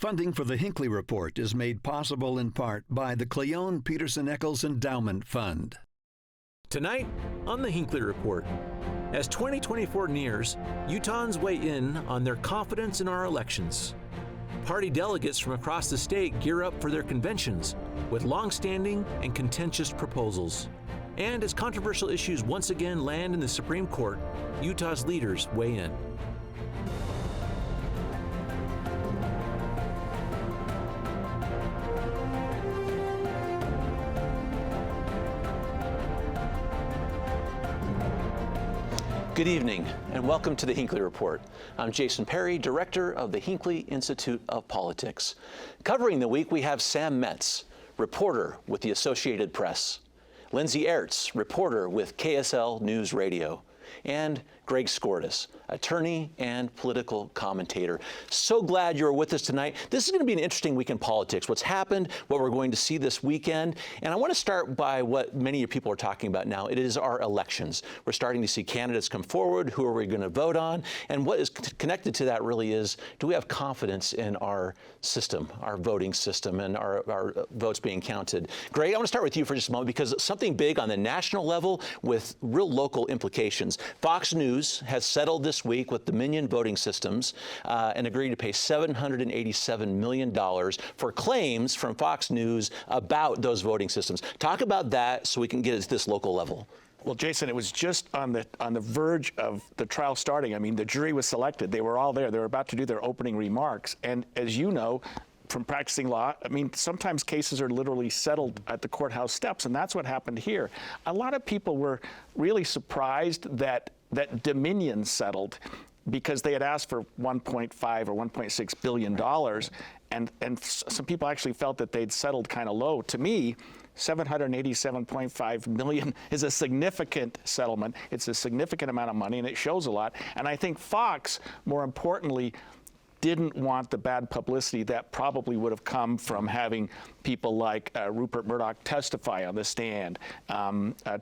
Funding for the Hinckley Report is made possible in part by the Cleone Peterson Eccles Endowment Fund. Tonight on the Hinckley Report, as 2024 nears, Utahns weigh in on their confidence in our elections. Party delegates from across the state gear up for their conventions with long-standing and contentious proposals. And as controversial issues once again land in the Supreme Court, Utah's leaders weigh in. Good evening, and welcome to the Hinckley Report. I'm Jason Perry, director of the Hinckley Institute of Politics. Covering the week, we have Sam Metz, reporter with the Associated Press, Lindsay Aerts, reporter with KSL NewsRadio, and Greg Skordas, attorney and political commentator. So glad you're with us tonight. This is going to be an interesting week in politics. What's happened, what we're going to see this weekend. And I want to start by what many of people are talking about now. It is our elections. We're starting to see candidates come forward. Who are we going to vote on? And what is connected to that really is, do we have confidence in our system, our voting system, and our votes being counted? Greg, I want to start with you for just a moment, because something big on the national level with real local implications. Fox News has settled this week with Dominion Voting Systems and agreed to pay $787 million for claims from Fox News about those voting systems. Talk about that so we can get at this local level. Well, Jason, it was just on the verge of the trial starting. I mean, the jury was selected. They were all there. They were about to do their opening remarks. And as you know, from practicing law, I mean, sometimes cases are literally settled at the courthouse steps, and that's what happened here. A lot of people were really surprised that Dominion settled, because they had asked for $1.5 or $1.6 billion, and some people actually felt that they'd settled kind of low. To me, $787.5 million is a significant settlement. It's a significant amount of money, and it shows a lot. And I think Fox, more importantly, didn't want the bad publicity that probably would have come from having people like Rupert Murdoch testify on the stand,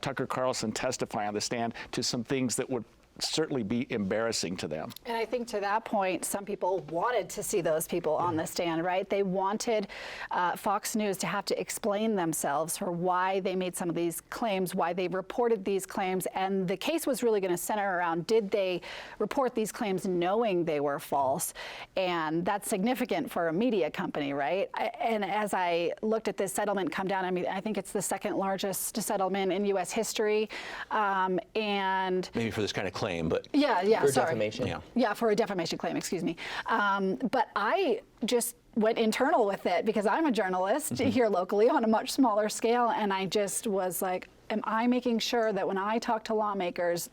Tucker Carlson testify on the stand to some things that would certainly be embarrassing to them. And I think to that point, some people wanted to see those people on the stand, right? They wanted Fox News to have to explain themselves for why they made some of these claims, why they reported these claims. And the case was really going to center around, did they report these claims knowing they were false? And that's significant for a media company, right? And as I looked at this settlement come down, I mean, I think it's the second largest settlement in U.S. history. And maybe for this kind of claim, but for defamation. For a defamation claim, excuse me. But I just went internal with it because I'm a journalist here locally on a much smaller scale, and I just was like, am I making sure that when I talk to lawmakers,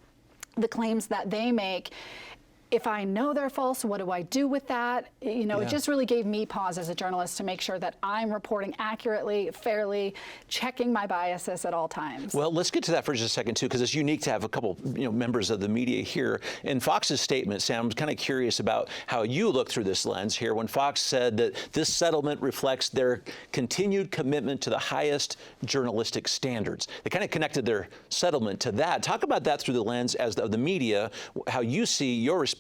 the claims that they make, if I know they're false, what do I do with that? You know, It just really gave me pause as a journalist to make sure that I'm reporting accurately, fairly, checking my biases at all times. Well, let's get to that for just a second, too, because it's unique to have a couple members of the media here. In Fox's statement, Sam, I'm kind of curious about how you look through this lens here when Fox said that this settlement reflects their continued commitment to the highest journalistic standards. They kind of connected their settlement to that. Talk about that through the lens of the media, how you see your responsibilities,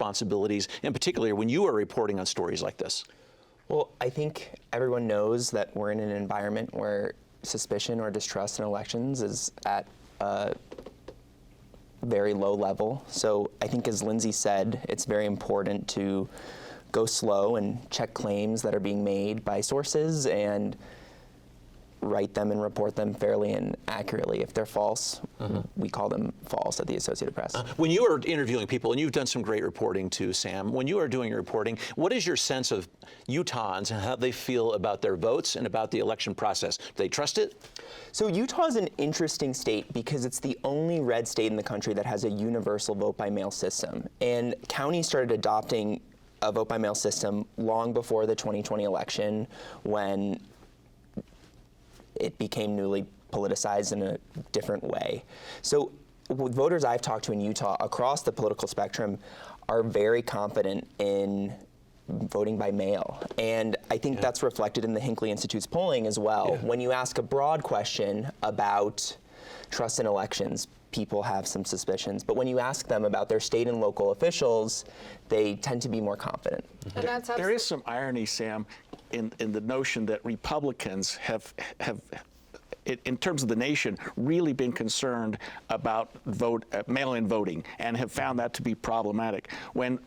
in particular when you are reporting on stories like this. Well, I think everyone knows that we're in an environment where suspicion or distrust in elections is at a very low level. So I think, as Lindsay said, it's very important to go slow and check claims that are being made by sources and write them and report them fairly and accurately. If they're false, we call them false at the Associated Press. When you are interviewing people, and you've done some great reporting too, Sam, when you are doing your reporting, what is your sense of Utahns and how they feel about their votes and about the election process? Do they trust it? So Utah is an interesting state because it's the only red state in the country that has a universal vote-by-mail system. And counties started adopting a vote-by-mail system long before the 2020 election, when it became newly politicized in a different way. So voters I've talked to in Utah across the political spectrum are very confident in voting by mail. And I think that's reflected in the Hinckley Institute's polling as well. When you ask a broad question about trust in elections, people have some suspicions. But when you ask them about their state and local officials, they tend to be more confident. And that's there is some irony, Sam. in the notion that Republicans have in terms of the nation, really been concerned about mail-in voting and have found that to be problematic. When,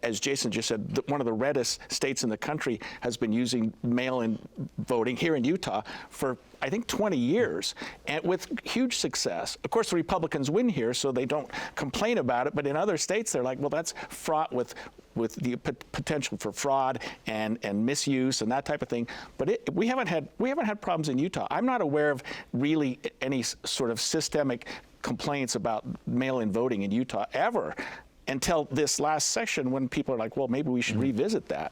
as Jason just said, one of the reddest states in the country has been using mail-in voting here in Utah for, I think, 20 years, and with huge success. Of course, the Republicans win here, so they don't complain about it, but in other states, they're like, well, that's fraught with the potential for fraud and misuse and that type of thing. But we haven't had problems in Utah. I'm not aware of really any sort of systemic complaints about mail-in voting in Utah ever until this last session, when people are like, well, maybe we should revisit that.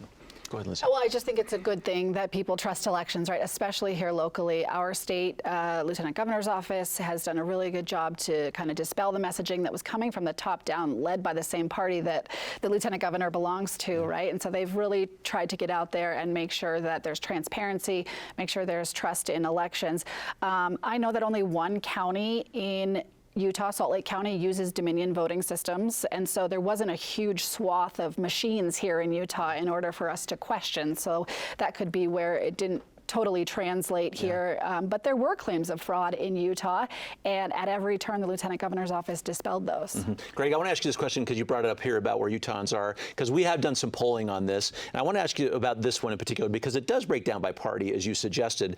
Go ahead, Lindsay. Well, I just think it's a good thing that people trust elections, right? Especially here locally. Our state Lieutenant Governor's office has done a really good job to kind of dispel the messaging that was coming from the top down, led by the same party that the Lieutenant Governor belongs to, right? And so they've really tried to get out there and make sure that there's transparency, make sure there's trust in elections. I know that only one county in Utah, Salt Lake County, uses Dominion voting systems, and so there wasn't a huge swath of machines here in Utah in order for us to question. So that could be where it didn't totally translate here, but there were claims of fraud in Utah, and at every turn the Lieutenant Governor's office dispelled those. Greg, I want to ask you this question because you brought it up here about where Utahns are, because we have done some polling on this, and I want to ask you about this one in particular because it does break down by party, as you suggested.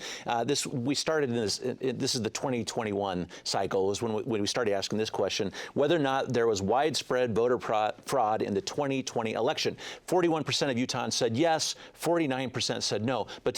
We started in this. This is the 2021 cycle is when we started asking this question: whether or not there was widespread voter fraud in the 2020 election. 41% of Utahns said yes, 49% said no. But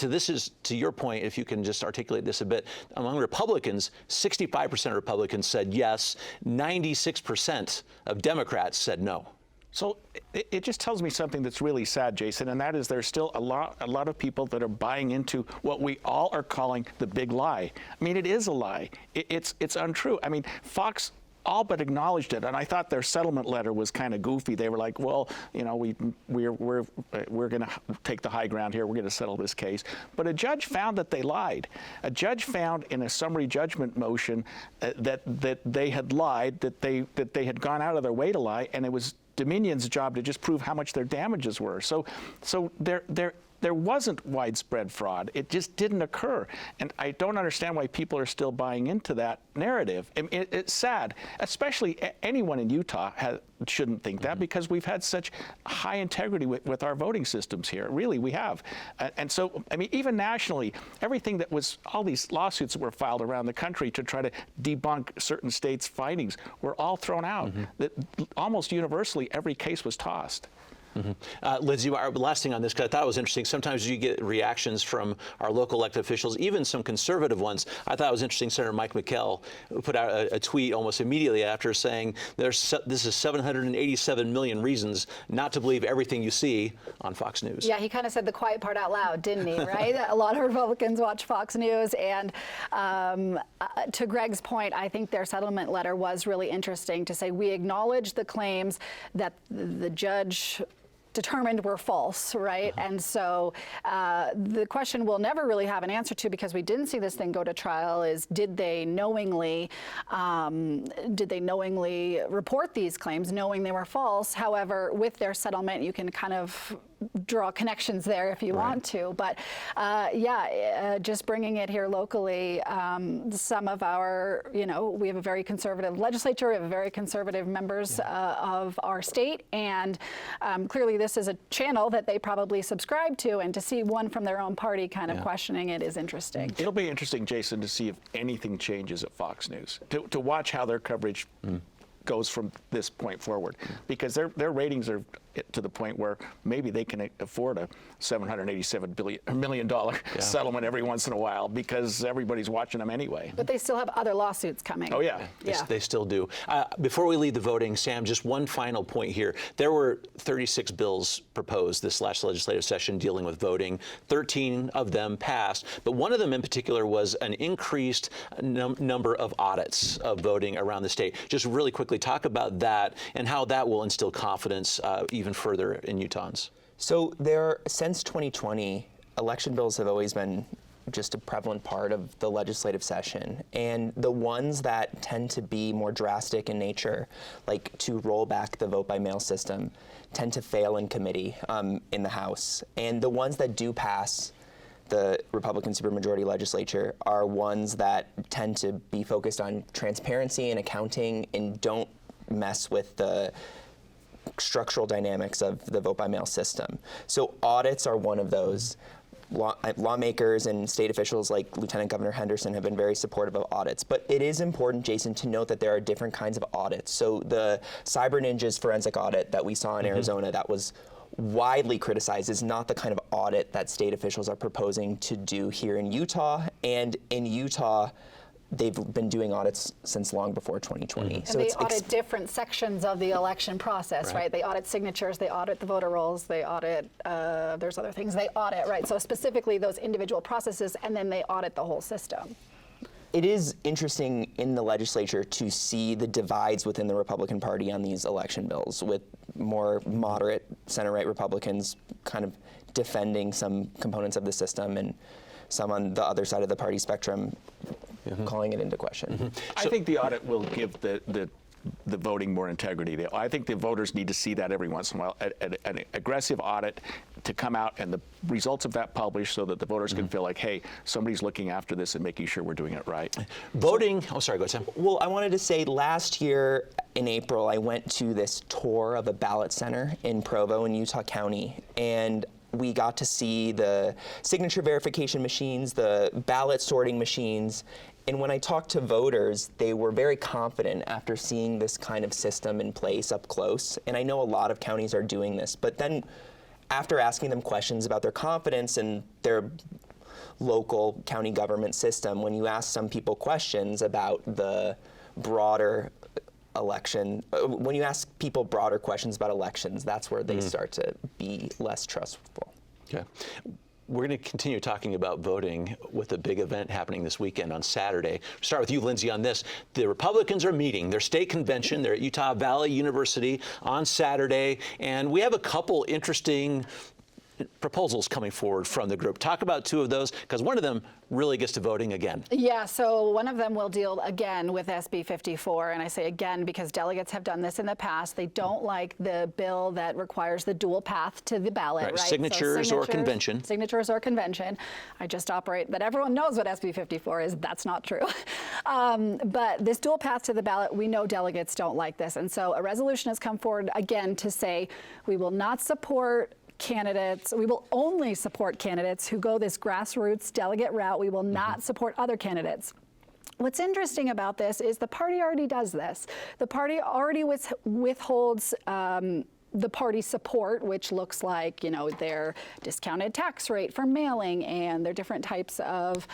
to your point, if you can just articulate this a bit, among Republicans, 65% of Republicans said yes, 96% of Democrats said no. So it just tells me something that's really sad, Jason, and that is there's still a lot of people that are buying into what we all are calling the big lie. I mean, it is a lie. It's untrue. I mean, Fox all but acknowledged it, and I thought their settlement letter was kind of goofy. They were like, well, you know, we're going to take the high ground here. We're going to settle this case. But a judge found that they lied. A judge found in a summary judgment motion that they had lied, that they had gone out of their way to lie, and it was Dominion's job to just prove how much their damages were. So there wasn't widespread fraud. It just didn't occur. And I don't understand why people are still buying into that narrative. It's sad, especially anyone in Utah shouldn't think that, because we've had such high integrity with our voting systems here. Really, we have. And so, I mean, even nationally, everything that was, all these lawsuits that were filed around the country to try to debunk certain states' findings were all thrown out. That almost universally, every case was tossed. Lindsay, our last thing on this, because I thought it was interesting. Sometimes you get reactions from our local elected officials, even some conservative ones. I thought it was interesting. Senator Mike McKell put out a tweet almost immediately after saying, this is 787 million reasons not to believe everything you see on Fox News. Yeah, he kind of said the quiet part out loud, didn't he, right? A lot of Republicans watch Fox News, and to Greg's point, I think their settlement letter was really interesting to say, we acknowledge the claims that the judge determined were false, right? And so the question we'll never really have an answer to, because we didn't see this thing go to trial, is did they knowingly report these claims knowing they were false? However, with their settlement, you can kind of draw connections there if you want to. But just bringing it here locally, some of our, we have a very conservative legislature, we have very conservative members of our state, and clearly this is a channel that they probably subscribe to, and to see one from their own party kind of questioning it is interesting. It'll be interesting, Jason, to see if anything changes at Fox News, to watch how their coverage goes from this point forward, because their ratings are to the point where maybe they can afford a $787 million settlement every once in a while, because everybody's watching them anyway. But they still have other lawsuits coming. Oh, yeah. They still do. Before we leave the voting, Sam, just one final point here. There were 36 bills proposed this last legislative session dealing with voting. 13 of them passed, but one of them in particular was an increased number of audits of voting around the state. Just really quickly talk about that and how that will instill confidence even further in Utahns. So since 2020, election bills have always been just a prevalent part of the legislative session. And the ones that tend to be more drastic in nature, like to roll back the vote by mail system, tend to fail in committee in the House. And the ones that do pass the Republican supermajority legislature are ones that tend to be focused on transparency and accounting and don't mess with the structural dynamics of the vote by mail system. So audits are one of those. Lawmakers and state officials like Lieutenant Governor Henderson have been very supportive of audits. But it is important, Jason, to note that there are different kinds of audits. So the Cyber Ninjas forensic audit that we saw in Arizona that was widely criticized is not the kind of audit that state officials are proposing to do here in Utah. And in Utah, they've been doing audits since long before 2020. And so they audit different sections of the election process, right? They audit signatures, they audit the voter rolls, they audit, there's other things they audit, right? So specifically those individual processes, and then they audit the whole system. It is interesting in the legislature to see the divides within the Republican Party on these election bills, with more moderate center-right Republicans kind of defending some components of the system and some on the other side of the party spectrum calling it into question. I think the audit will give the voting more integrity. I think the voters need to see that every once in a while, an aggressive audit to come out and the results of that published so that the voters can feel like, hey, somebody's looking after this and making sure we're doing it right. Voting, sorry, go ahead, Sam. Well, I wanted to say last year in April, I went to this tour of a ballot center in Provo in Utah County, and we got to see the signature verification machines, the ballot sorting machines, and when I talked to voters, they were very confident after seeing this kind of system in place up close. And I know a lot of counties are doing this, but then after asking them questions about their confidence in their local county government system, when you ask some people questions about the broader election, when you ask people broader questions about elections, that's where they start to be less trustful. Okay. We're going to continue talking about voting with a big event happening this weekend on Saturday. We'll start with you, Lindsay, on this. The Republicans are meeting their state convention. They're at Utah Valley University on Saturday, and we have a couple interesting proposals coming forward from the group. Talk about two of those, because one of them really gets to voting again. Yeah, so one of them will deal again with SB 54, and I say again because delegates have done this in the past. They don't like the bill that requires the dual path to the ballot, right? Signatures or convention. Signatures or convention. I just operate that everyone knows what SB 54 is. That's not true. But this dual path to the ballot, we know delegates don't like this, and so a resolution has come forward again to say we will not support candidates. We will only support candidates who go this grassroots delegate route. We will not support other candidates. What's interesting about this is the party already does this. The party already withholds the party support, which looks like, you know, their discounted tax rate for mailing and their different types of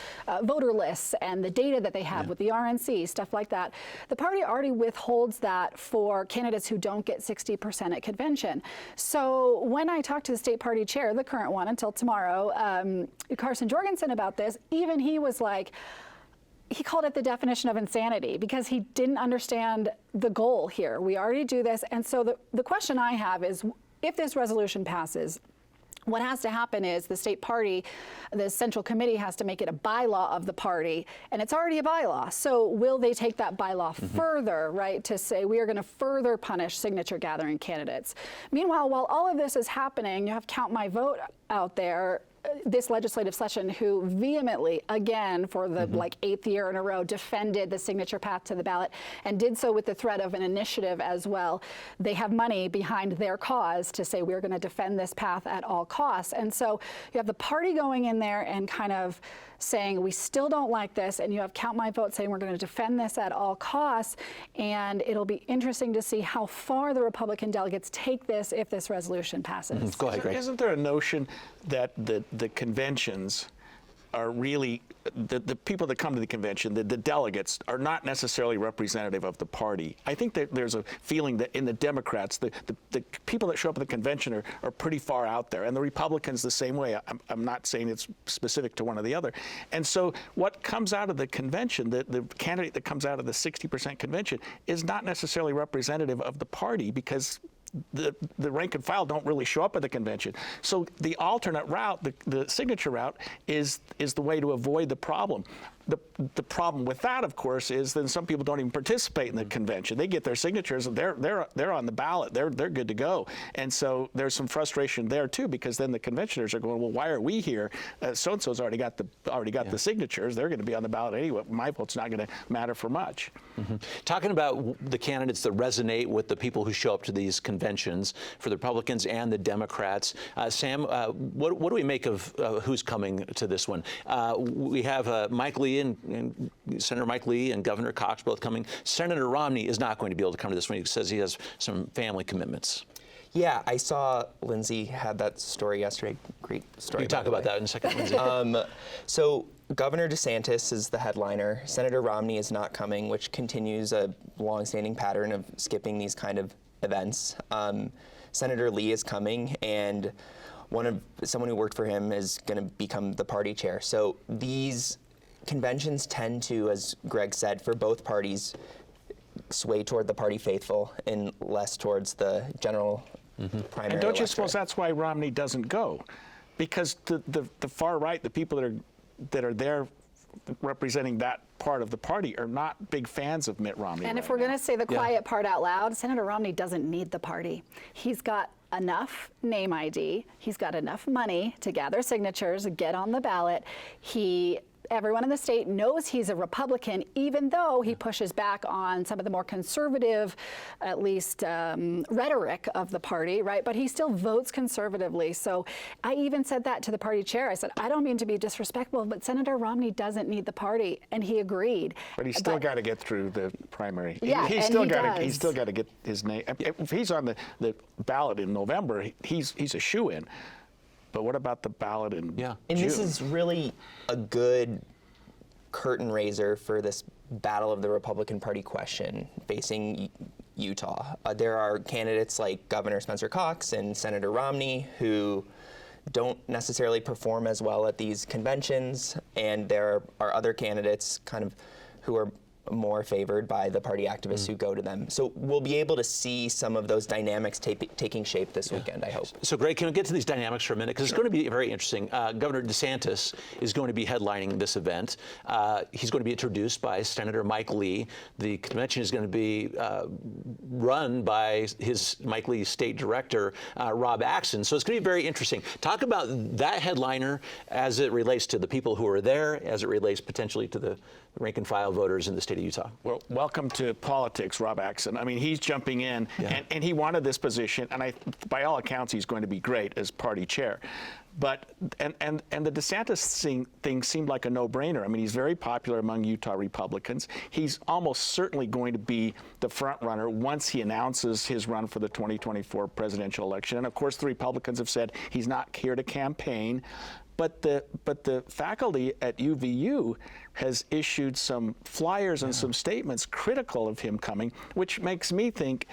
voter lists and the data that they have with the RNC, stuff like that. The party already withholds that for candidates who don't get 60% at convention. So when I talked to the state party chair, the current one until tomorrow, Carson Jorgensen, about this, even he was like, he called it the definition of insanity because he didn't understand the goal here. We already do this. And so the question I have is, if this resolution passes, what has to happen is the state party, the central committee has to make it a bylaw of the party, and it's already a bylaw. So will they take that bylaw further, right, to say we are going to further punish signature gathering candidates? Meanwhile, while all of this is happening, you have Count My Vote out there this legislative session who vehemently, again, for the like 8th year in a row, defended the signature path to the ballot and did so with the threat of an initiative as well. They have money behind their cause to say we're going to defend this path at all costs. And so you have the party going in there and kind of saying we still don't like this, and you have Count My Vote saying we're going to defend this at all costs, and it'll be interesting to see how far the Republican delegates take this if this resolution passes. Go ahead, Greg. Isn't there a notion that the conventions are really, the people that come to the convention, the delegates, are not necessarily representative of the party? I think that there's a feeling that in the Democrats, the people that show up at the convention are pretty far out there, and the Republicans the same way. I'm not saying it's specific to one or the other. And so what comes out of the convention, the candidate that comes out of the 60% convention, is not necessarily representative of the party, because the rank and file don't really show up at the convention. So the alternate route, the signature route, is the way to avoid the problem. The problem with that, of course, is then some people don't even participate in the convention. They get their signatures and they're on the ballot. They're good to go. And so there's some frustration there too, because then the conventioners are going, well, why are we here? So-and-so's already got the signatures. They're going to be on the ballot anyway. My vote's not going to matter for much. Mm-hmm. Talking about the candidates that resonate with the people who show up to these conventions for the Republicans and the Democrats, Sam, what do we make of who's coming to this one? We have Mike Lee and Senator Mike Lee and Governor Cox both coming. Senator Romney is not going to be able to come to this one. He says he has some family commitments. Yeah, I saw Lindsay had that story yesterday. Great story. You can talk about that in a second, Lindsay. So Governor DeSantis is the headliner. Senator Romney is not coming, which continues a longstanding pattern of skipping these kind of events. Senator Lee is coming, and someone who worked for him is going to become the party chair. So these conventions tend to, as Greg said, for both parties, sway toward the party faithful and less towards the general primary. And don't you electorate. suppose that's why Romney doesn't go? Because the far right, the people that are there representing that part of the party, are not big fans of Mitt Romney. And if we're going to say the quiet part out loud, Senator Romney doesn't need the party. He's got enough name ID. He's got enough money to gather signatures, get on the ballot. Everyone in the state knows he's a Republican, even though he pushes back on some of the more conservative, at least rhetoric of the party, right? But he still votes conservatively. So I even said that to the party chair. I said, I don't mean to be disrespectful, but Senator Romney doesn't need the party, and he agreed. But he's still got to get through the primary. Yeah, he's still got to get his name. If he's on the ballot in November, he's a shoo-in. But what about the ballot in June? And this is really a good curtain raiser for this battle of the Republican Party question facing Utah. There are candidates like Governor Spencer Cox and Senator Romney who don't necessarily perform as well at these conventions, and there are other candidates kind of who are more favored by the party activists who go to them. So we'll be able to see some of those dynamics taking shape this weekend, I hope. So Greg, can we get to these dynamics for a minute? Because it's going to be very interesting. Governor DeSantis is going to be headlining this event. He's going to be introduced by Senator Mike Lee. The convention is going to be run by Mike Lee's state director, Rob Axson. So it's going to be very interesting. Talk about that headliner as it relates to the people who are there, as it relates potentially to the rank and file voters in the state of Utah. Well, welcome to politics, Rob Axson. I mean, he's jumping in, and he wanted this position, and by all accounts, he's going to be great as party chair. But and the DeSantis thing seemed like a no-brainer. I mean, he's very popular among Utah Republicans. He's almost certainly going to be the front runner once he announces his run for the 2024 presidential election. And of course, the Republicans have said he's not here to campaign. But the faculty at UVU has issued some flyers and some statements critical of him coming, which makes me think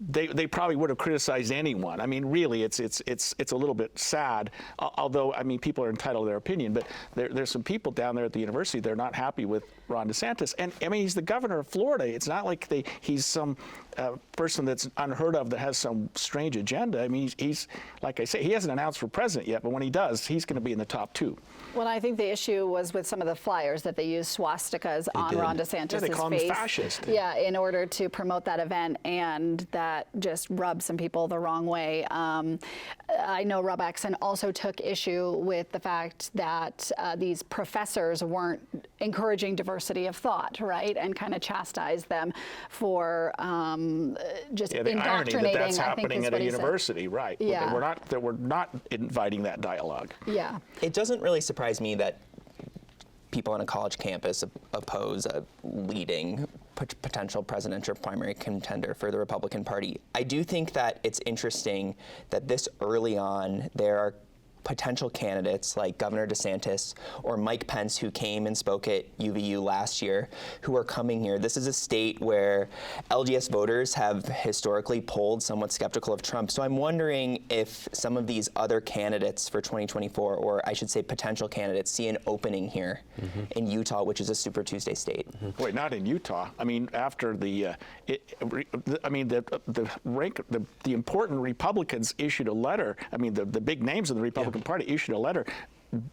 they probably would have criticized anyone. I mean, really, it's a little bit sad. Although, I mean, people are entitled to their opinion, but there's some people down there at the university, they're not happy with Ron DeSantis. And I mean, he's the governor of Florida. It's not like he's some person that's unheard of that has some strange agenda. I mean, he's like I say, he hasn't announced for president yet, but when he does, he's going to be in the top two. Well, I think the issue was with some of the flyers that they used swastikas on Ron DeSantis' face. Yeah, they call him fascist. Yeah, in order to promote that event, and that just rubbed some people the wrong way. I know Rob Axson also took issue with the fact that these professors weren't encouraging diversity of thought, right, and kind of chastised them for just the indoctrinating. irony that that's I think happening is at what a he said. university, right? Yeah. We're not inviting that dialogue. Yeah. It doesn't really surprise me that people on a college campus oppose a leading potential presidential primary contender for the Republican Party. I do think that it's interesting that this early on there are potential candidates like Governor DeSantis or Mike Pence, who came and spoke at UVU last year, who are coming here. This is a state where LDS voters have historically polled somewhat skeptical of Trump. So I'm wondering if some of these other candidates for 2024, or I should say potential candidates, see an opening here in Utah, which is a Super Tuesday state. Wait, not in Utah. I mean, after the important Republicans issued a letter. I mean, the big names of the Republican Party issued a letter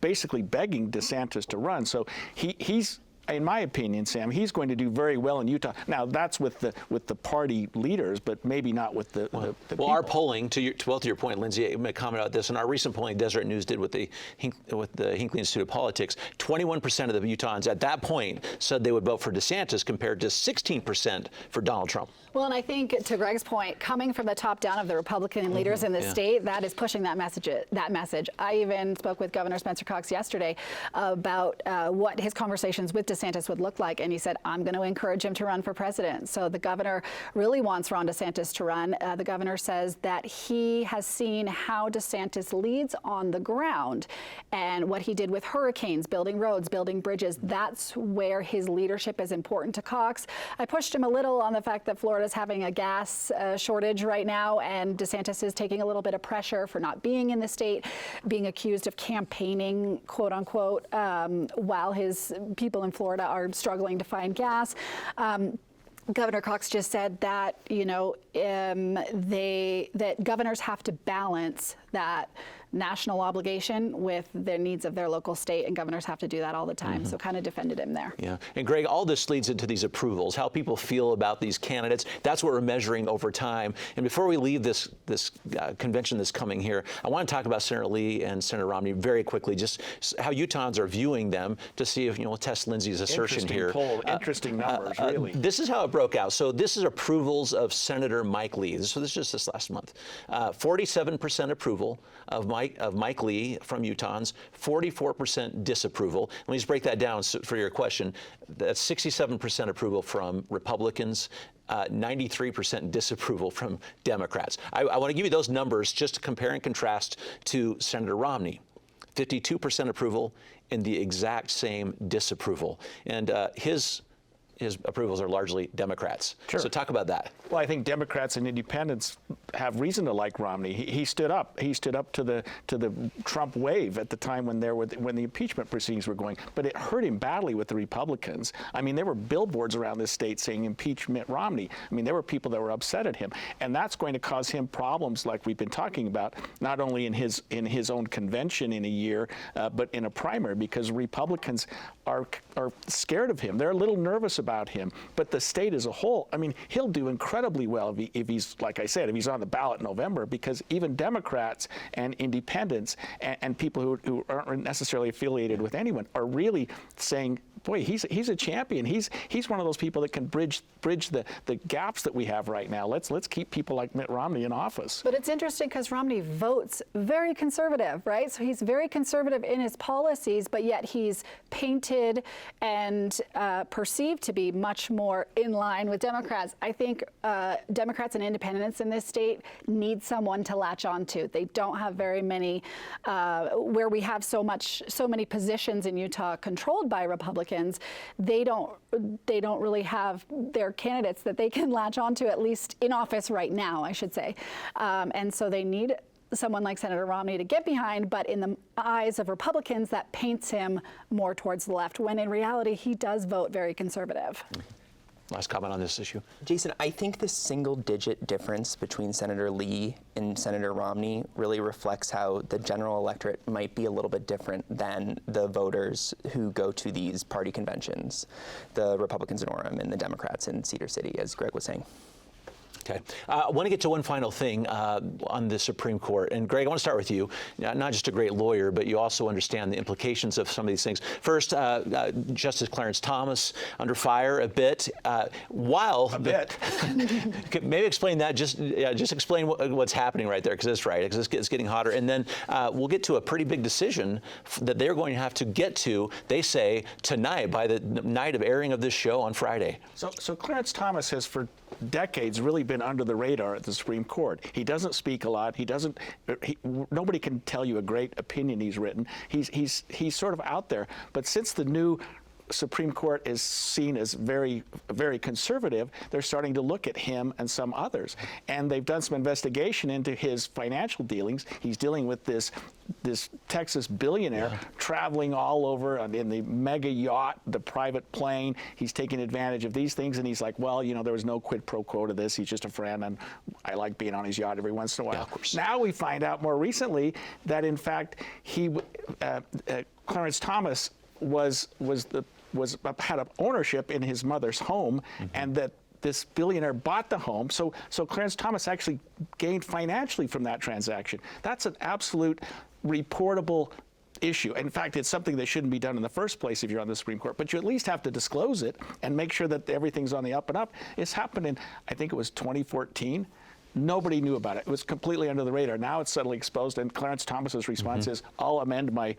basically begging DeSantis to run. So he's, in my opinion, Sam, he's going to do very well in Utah. Now, that's with the party leaders, but maybe not with the people. Our polling, to both of your point, Lindsay, may comment on this, and our recent polling Deseret News did with the Hinckley Institute of Politics, 21% of the Utahns at that point said they would vote for DeSantis compared to 16% for Donald Trump. Well, and I think, to Greg's point, coming from the top down of the Republican leaders in the state, that is pushing that message. I even spoke with Governor Spencer Cox yesterday about what his conversations with DeSantis would look like, and he said, I'm going to encourage him to run for president. So the governor really wants Ron DeSantis to run. The governor says that he has seen how DeSantis leads on the ground and what he did with hurricanes, building roads, building bridges. That's where his leadership is important to Cox. I pushed him a little on the fact that Florida's having a gas shortage right now, and DeSantis is taking a little bit of pressure for not being in the state, being accused of campaigning, quote unquote, while his people in Florida are struggling to find gas. Governor Cox just said that, that governors have to balance that national obligation with the needs of their local state, and governors have to do that all the time. So kind of defended him there. Yeah, and Greg, all this leads into these approvals, how people feel about these candidates. That's what we're measuring over time. And before we leave this convention that's coming here, I want to talk about Senator Lee and Senator Romney very quickly, just how Utahns are viewing them, to see if, we'll test Lindsay's assertion here. Interesting numbers, really. This is how it broke out. So this is approvals of Senator Mike Lee. So this is just this last month. 47% approval of Mike Lee from Utahns, 44% disapproval. Let me just break that down for your question. That's 67% approval from Republicans, 93% disapproval from Democrats. I want to give you those numbers just to compare and contrast to Senator Romney. 52% approval and the exact same disapproval. And his approvals are largely Democrats. Sure. So talk about that. Well, I think Democrats and independents have reason to like Romney. He stood up. He stood up to the Trump wave at the time when the impeachment proceedings were going. But it hurt him badly with the Republicans. I mean, there were billboards around this state saying impeach Mitt Romney. I mean, there were people that were upset at him, and that's going to cause him problems like we've been talking about, not only in his own convention in a year, but in a primary, because Republicans are scared of him. They're a little nervous about him. But the state as a whole, I mean, he'll do incredibly well if he's, like I said, if he's on the ballot in November, because even Democrats and independents and people who aren't necessarily affiliated with anyone are really saying, boy, he's a champion. He's one of those people that can bridge the gaps that we have right now. Let's keep people like Mitt Romney in office. But it's interesting because Romney votes very conservative, right? So he's very conservative in his policies, but yet he's painted and perceived to be much more in line with Democrats. I think Democrats and independents in this state need someone to latch onto. They don't have very many, where we have so many positions in Utah controlled by Republicans. They don't really have their candidates that they can latch onto, at least in office right now, I should say. And so they need someone like Senator Romney to get behind, but in the eyes of Republicans, that paints him more towards the left, when in reality, he does vote very conservative. Last comment on this issue. Jason, I think the single-digit difference between Senator Lee and Senator Romney really reflects how the general electorate might be a little bit different than the voters who go to these party conventions, the Republicans in Orem and the Democrats in Cedar City, as Greg was saying. Okay. I want to get to one final thing on the Supreme Court. And Greg, I want to start with you. Not just a great lawyer, but you also understand the implications of some of these things. First, Justice Clarence Thomas under fire a bit. Maybe explain that. Just explain what's happening right there, because it's right. Because it's getting hotter. And then we'll get to a pretty big decision that they're going to have to get to, they say, tonight, by the night of airing of this show on Friday. So Clarence Thomas has for decades really been been under the radar at the Supreme Court. He doesn't speak a lot. Nobody can tell you a great opinion he's written. He's sort of out there. But since the new Supreme Court is seen as very, very conservative, they're starting to look at him and some others. And they've done some investigation into his financial dealings. He's dealing with this Texas billionaire traveling all over in the mega yacht, the private plane. He's taking advantage of these things, and he's like, well, there was no quid pro quo to this. He's just a friend, and I like being on his yacht every once in a while. Yeah, of course. Now we find out more recently that, in fact, Clarence Thomas had an ownership in his mother's home, and that this billionaire bought the home. So Clarence Thomas actually gained financially from that transaction. That's an absolute reportable issue. In fact, it's something that shouldn't be done in the first place if you're on the Supreme Court, but you at least have to disclose it and make sure that everything's on the up and up. It's happened in, I think it was 2014. Nobody knew about it. It was completely under the radar. Now it's suddenly exposed, and Clarence Thomas's response is, "I'll amend my,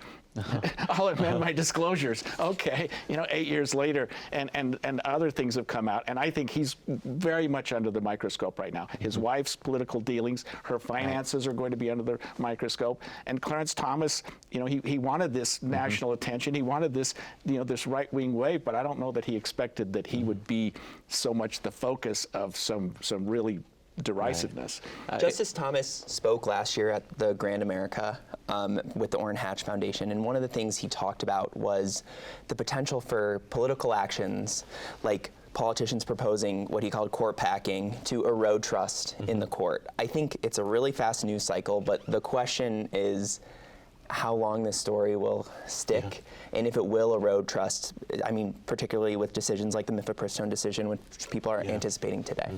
I'll amend my disclosures." Okay, 8 years later, and other things have come out, and I think he's very much under the microscope right now. His wife's political dealings, her finances are going to be under the microscope, and Clarence Thomas, he wanted this national attention. He wanted this, this right-wing wave, but I don't know that he expected that he would be so much the focus of some really derisiveness. Justice Thomas spoke last year at the Grand America with the Orrin Hatch Foundation, and one of the things he talked about was the potential for political actions like politicians proposing what he called court packing to erode trust in the court. I think it's a really fast news cycle, but the question is how long this story will stick, and if it will erode trust, particularly with decisions like the Mifepristone decision, which people are anticipating today.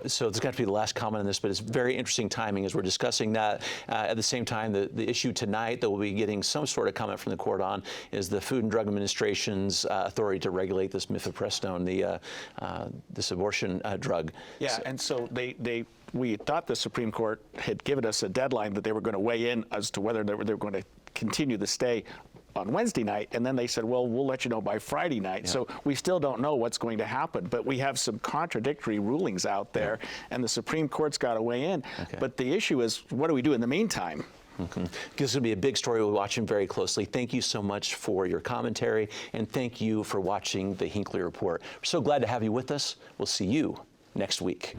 So it's got to be the last comment on this, but it's very interesting timing as we're discussing that. At the same time, the issue tonight that we'll be getting some sort of comment from the court on is the Food and Drug Administration's authority to regulate this Mifepristone, this abortion drug. Yeah, and so we thought the Supreme Court had given us a deadline that they were going to weigh in as to whether they were going to continue the stay on Wednesday night, and then they said, well, we'll let you know by Friday night. Yeah. So we still don't know what's going to happen, but we have some contradictory rulings out there, and the Supreme Court's got to weigh in. Okay. But the issue is, what do we do in the meantime? This will be a big story we're watching very closely. Thank you so much for your commentary, and thank you for watching the Hinckley Report. We're so glad to have you with us. We'll see you next week.